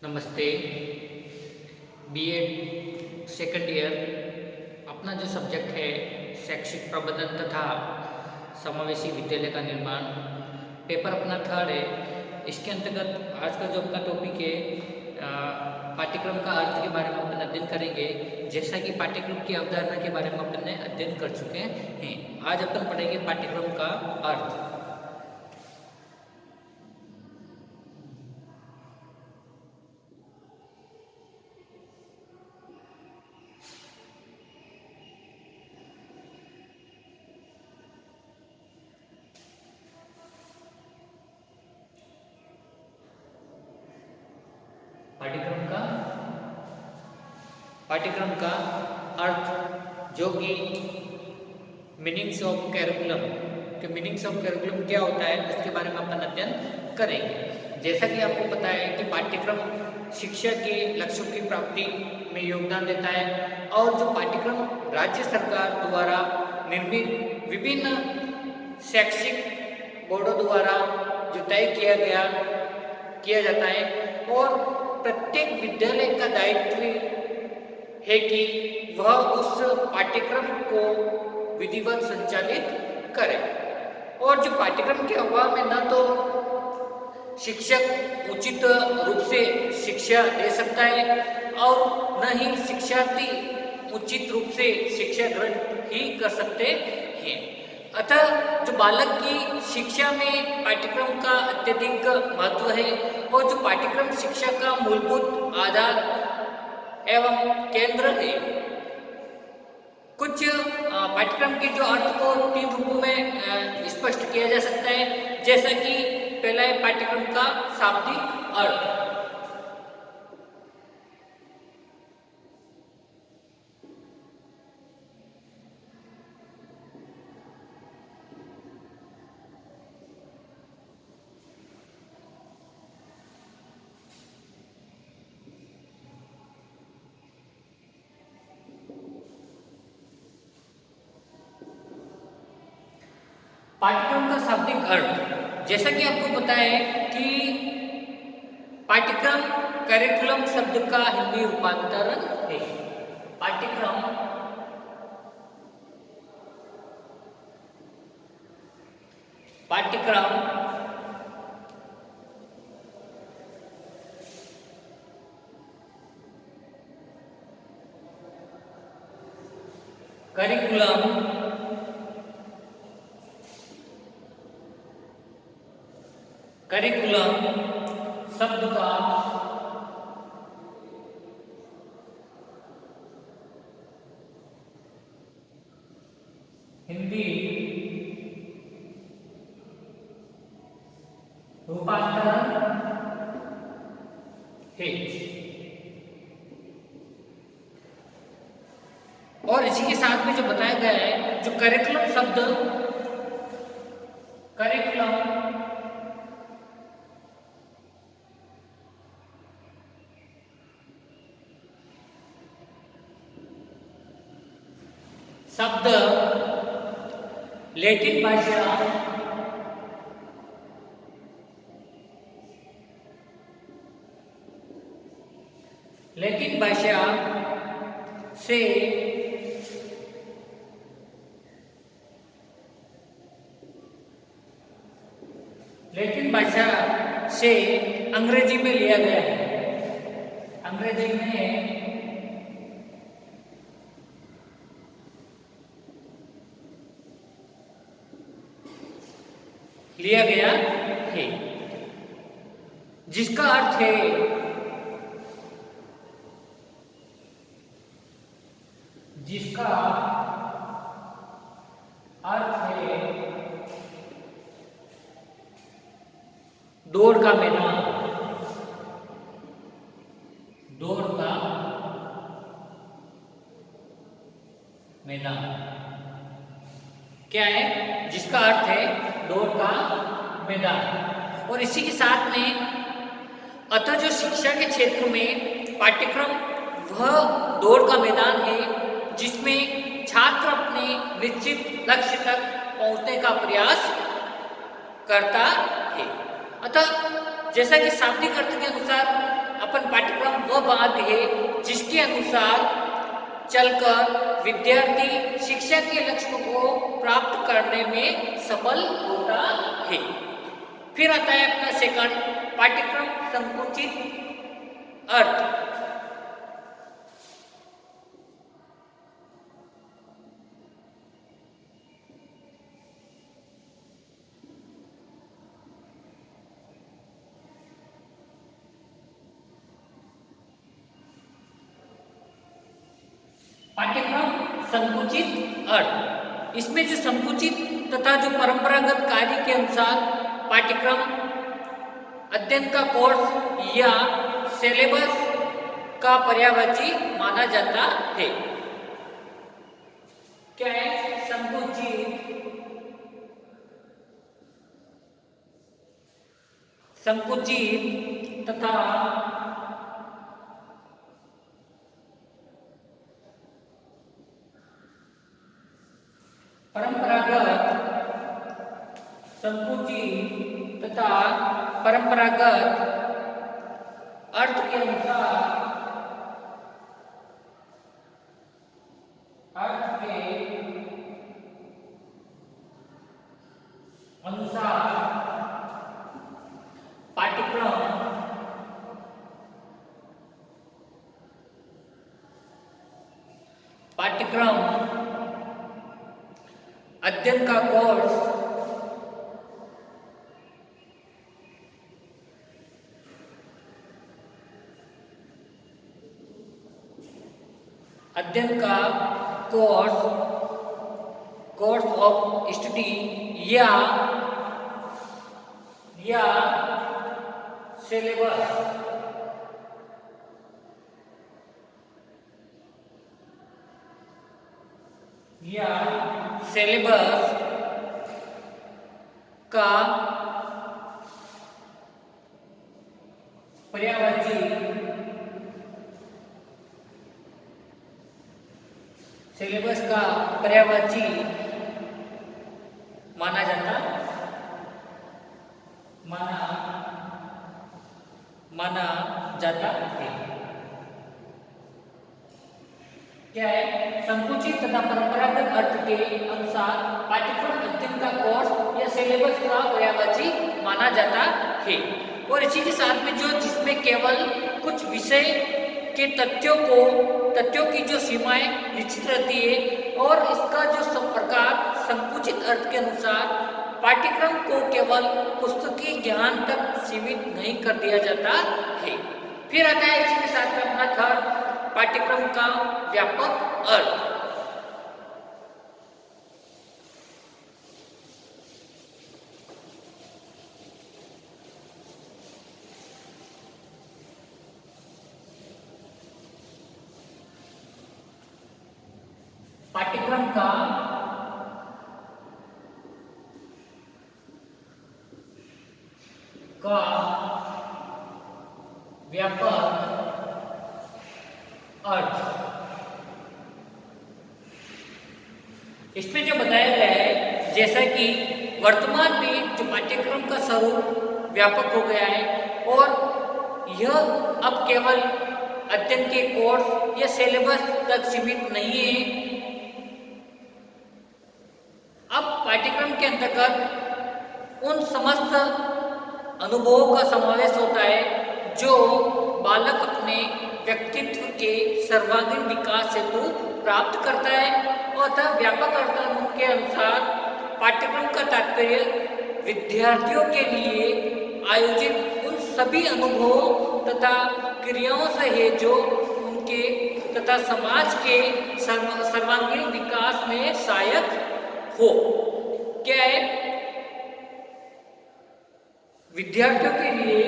नमस्ते। BEd second year अपना जो सब्जेक्ट है शैक्षिक प्रबंधन तथा समावेशी विद्यालय का निर्माण, पेपर अपना थर्ड है। इसके अंतर्गत आज का जो अपना टॉपिक है पाठ्यक्रम का अर्थ के बारे में अपन अध्ययन करेंगे। जैसा कि पाठ्यक्रम की अवधारणा के बारे में अपन ने अध्ययन कर चुके हैं, आज अपन पढ़ेंगे पाठ्यक्रम का अर्थ। पाठ्यक्रम का अर्थ, जो कि मीनिंग्स ऑफ कैरिकुलम के मीनिंग्स ऑफ कैरिकुलम क्या होता है उसके बारे में अपन अध्ययन करेंगे। जैसा कि आपको पता है कि पाठ्यक्रम शिक्षा के लक्ष्यों की प्राप्ति में योगदान देता है और जो पाठ्यक्रम राज्य सरकार द्वारा निर्मित विभिन्न शैक्षिक बोर्डों द्वारा जो तय किया जाता है और प्रत्येक विद्यालय का दायित्व है कि वह उस पाठ्यक्रम को विधिवत संचालित करे। और जो पाठ्यक्रम के अभाव में न तो शिक्षक उचित रूप से शिक्षा दे सकता है और न ही शिक्षार्थी उचित रूप से शिक्षा ग्रहण ही कर सकते हैं। अतः जो बालक की शिक्षा में पाठ्यक्रम का अत्यधिक महत्व है और जो पाठ्यक्रम शिक्षा का मूलभूत आधार एवं केंद्र है। कुछ पाठ्यक्रम के जो अर्थ को 3 रूपों में स्पष्ट किया जा सकता है। जैसा कि पहला है पाठ्यक्रम का शाब्दिक अर्थ। पाठ्यक्रम का शाब्दिक अर्थ, जैसा कि आपको पता है कि पाठ्यक्रम करिकुलम शब्द का हिंदी रूपांतरण है। पाठ्यक्रम करिकुलम शब्द का हिंदी रूपांतरण है। और इसी के साथ में जो बताया गया है, जो करिकुलम शब्द लैटिन भाषा से अंग्रेजी में लिया गया है। अंग्रेजी में लिया गया है, जिसका अर्थ है दौड़ का मैदान। क्या है? जिसका अर्थ है दौड़ का मैदान। और इसी के साथ में अतः जो शिक्षा के क्षेत्र में पाठ्यक्रम वह दौड़ का मैदान है, जिसमें छात्र अपने निश्चित लक्ष्य तक पहुंचने का प्रयास करता है। अतः जैसा कि शाब्दिक अर्थ के अनुसार अपन पाठ्यक्रम वह भाग है जिसके अनुसार चलकर विद्यार्थी शिक्षा के लक्ष्य को प्राप्त करने में सफल होता है। फिर आता है अपना सेकंड पाठ्यक्रम संकुचित अर्थ। पाठ्यक्रम संकुचित अर्थ, इसमें जो संकुचित तथा जो परंपरागत कार्य के अनुसार पाठ्यक्रम अध्ययन का कोर्स या सिलेबस का पर्यायवाची माना जाता है। क्या है? संकुचित तथा संकुचित तथा परंपरागत अर्थ के अनुसार पाठ्यक्रम अध्ययन का कोर्स कोर्स ऑफ स्टडी या सिलेबस का पर्यायवाची माना जाता है। क्या है? संकुचित तथा परंपरागत अर्थ के अनुसार पाठ्यक्रम अध्ययन का कोर्स या सिलेबस का पर्यायवाची माना जाता है। और इसी के साथ में जिसमें केवल कुछ विषय के तथ्यों की जो सीमाएं निश्चित रहती है और इसका जो प्रकार संकुचित अर्थ के अनुसार पाठ्यक्रम को केवल पुस्तकीय ज्ञान तक सीमित नहीं कर दिया जाता है। फिर आता है इसी के साथ में अपना थर्ड पाठ्यक्रम का व्यापक अर्थ। पाठ्यक्रम का व्यापक अर्थ, इसमें जो बताया गया है जैसा कि वर्तमान में जो पाठ्यक्रम का स्वरूप व्यापक हो गया है और यह अब केवल अध्ययन के कोर्स या सिलेबस तक सीमित नहीं है। अब पाठ्यक्रम के अंतर्गत उन समस्त अनुभवों का समावेश होता है जो बालक अपने व्यक्तित्व के सर्वांगीण विकास हेतु प्राप्त करता है और व्यापक अर्थों के अनुसार पाठ्यक्रम का तात्पर्य विद्यार्थियों के लिए आयोजित उन सभी अनुभवों तथा क्रियाओं से है जो उनके तथा समाज के सर्वांगीण विकास में सहायक हो। क्या है? विद्यार्थियों के लिए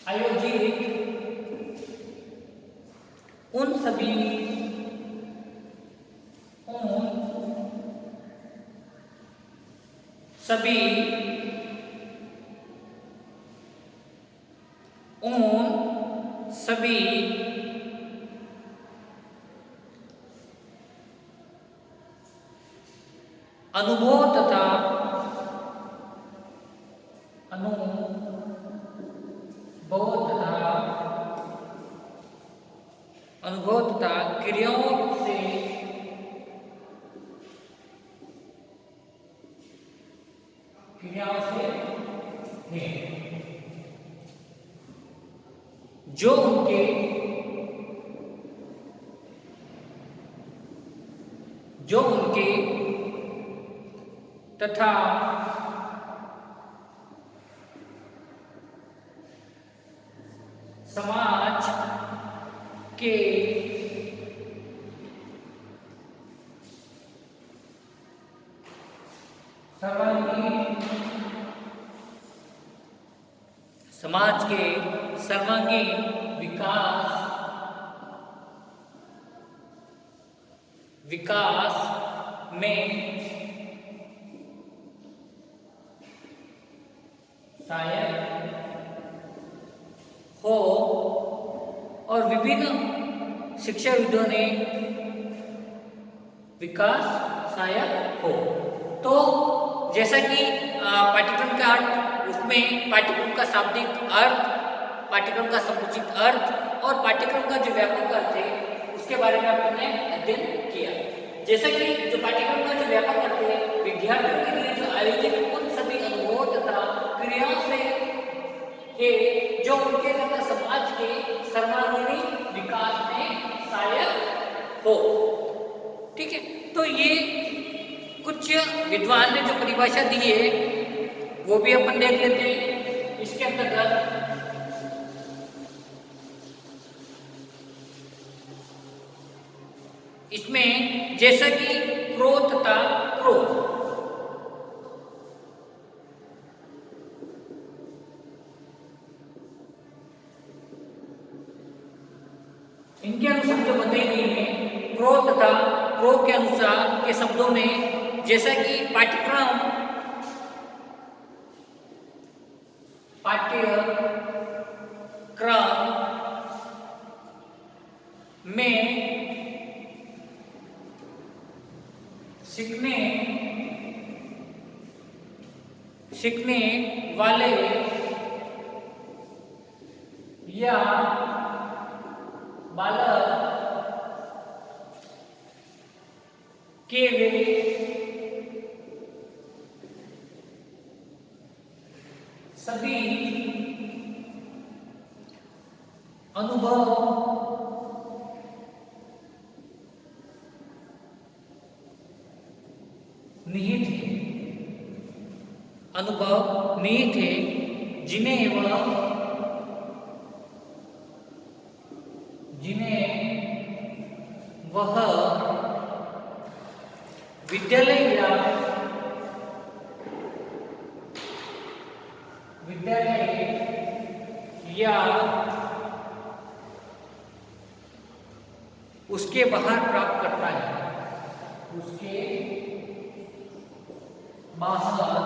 आयोजित उन सभी सभी उन सभी अनुभव तथा क्रियाओं से है जो उनके तथा समाज के सर्वांगीण विकास में सहायक हो और विभिन्न शिक्षाविदों ने विकास सहायक हो। तो जैसा कि पाठ्यक्रम का अर्थ, उसमें पाठ्यक्रम का शाब्दिक अर्थ, पाठ्यक्रम का समुचित अर्थ और पाठ्यक्रम का जो व्यापक अर्थ है उसके बारे में आपने अध्ययन किया। जैसा कि जो पाठ्यक्रम का जो व्यापक अर्थ है विद्यार्थियों के लिए जो आयोजित उन सभी अनुभवों तथा क्रियाओं से है जो उनके तथा समाज के सर्वांगीण विकास में सहायक हो। ठीक है, तो ये कुछ विद्वान ने जो परिभाषा दी है वो भी अपन देख लेते हैं। इसके अंतर्गत इसमें जैसा कि क्रोध तथा क्रोध, इनके अनुसार जो बताई गई है क्रोध तथा क्रोध के अनुसार के शब्दों में, जैसा कि पाठ्यक्रम में सीखने वाले या बालक के वे सभी अनुभव निहित है जिन्हें वह विद्यालय या उसके बाहर प्राप्त करता है, उसके बाहर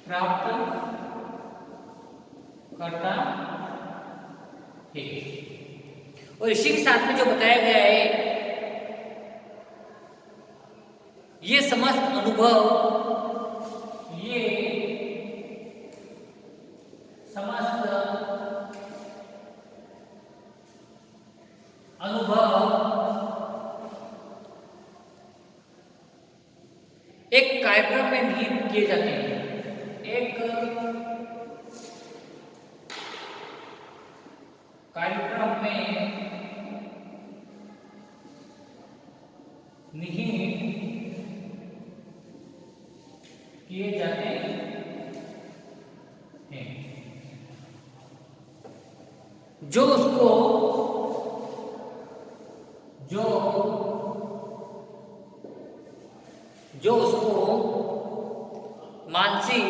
प्राप्त करता है। और इसी के साथ में जो बताया गया है ये समस्त अनुभव, ये समस्त अनुभव एक कार्यक्रम में निहित किए जाते हैं। एक कार्यक्रम में निहित किए जाते हैं जो उसको मानसिक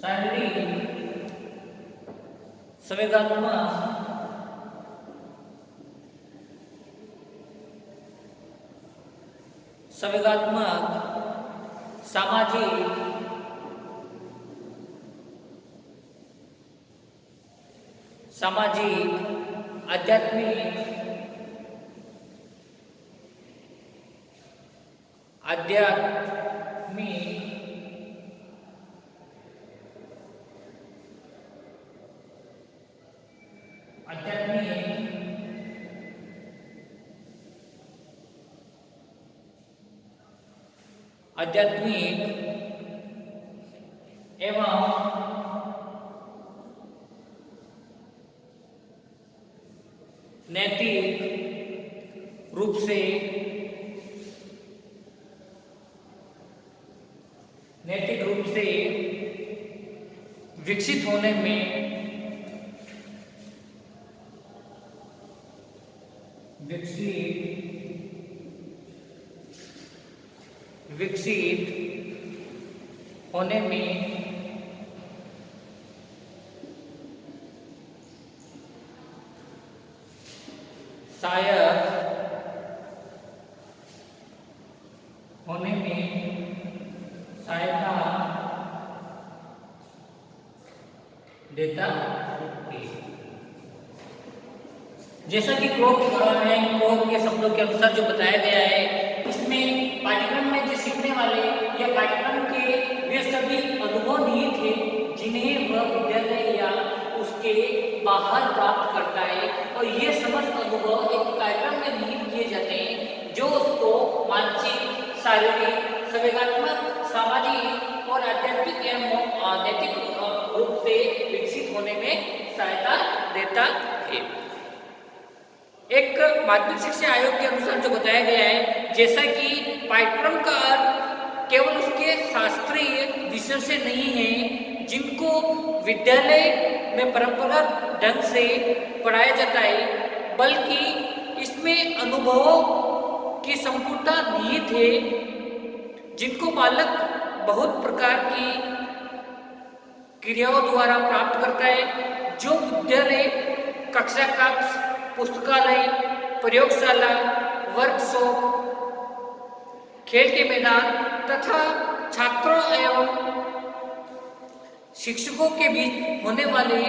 शारीरिक संवेगात्मक सामाजिक आध्यात्मिक एवं नैतिक रूप से विकसित होने में सहायता देता है। जैसा कि क्रोध के शब्दों के अनुसार जो बताया गया है, इसमें पाठ्यक्रम में जो सीखने वाले या पाठ्यक्रम के वे सभी अनुभव निहित थे जिन्हें वह विद्यालय या उसके बाहर प्राप्त करता है, और ये समस्त अनुभव एक कार्यक्रम में निहित किए जाते हैं जो उसको मानसिक, शारीरिक, संवेगात्मक, सामाजिक और आध्यात्मिक एवं नैतिक रूप से विकसित होने में सहायता देता है। एक माध्यमिक शिक्षा आयोग के अनुसार जो बताया गया है, जैसा कि पाठ्यक्रम का अर्थ केवल उसके शास्त्रीय विषय से नहीं है जिनको विद्यालय में परंपरागत ढंग से पढ़ाया जाता है, बल्कि इसमें अनुभवों की संपूर्णता निहित है जिनको बालक बहुत प्रकार की क्रियाओं द्वारा प्राप्त करता है, जो विद्यालय, कक्षा कक्ष, पुस्तकालय, प्रयोगशाला, वर्कशॉप, खेल के मैदान तथा छात्रों एवं शिक्षकों के बीच होने वाले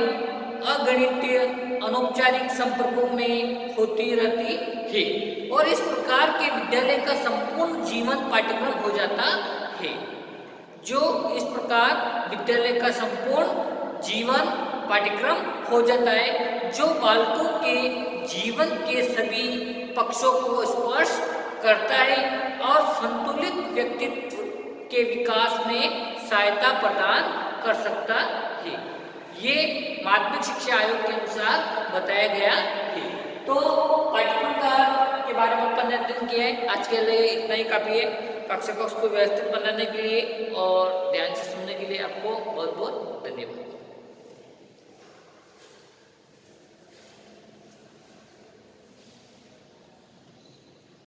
अगणितीय अनौपचारिक संपर्कों में होती रहती है, और इस प्रकार के विद्यालय का संपूर्ण जीवन पाठ्यक्रम हो जाता है। जो इस प्रकार विद्यालय का संपूर्ण जीवन पाठ्यक्रम हो जाता है, जो बालकों के जीवन के सभी पक्षों को स्पर्श करता है और संतुलित व्यक्तित्व के विकास में सहायता प्रदान कर सकता है। ये माध्यमिक शिक्षा आयोग के अनुसार बताया गया है। तो पाठ्यक्रम के बारे में अपन ने अध्ययन किया है। आज के लिए इतना ही काफ़ी है। कक्षा को व्यवस्थित बनाने के लिए और ध्यान से सुनने के लिए आपको बहुत बहुत धन्यवाद।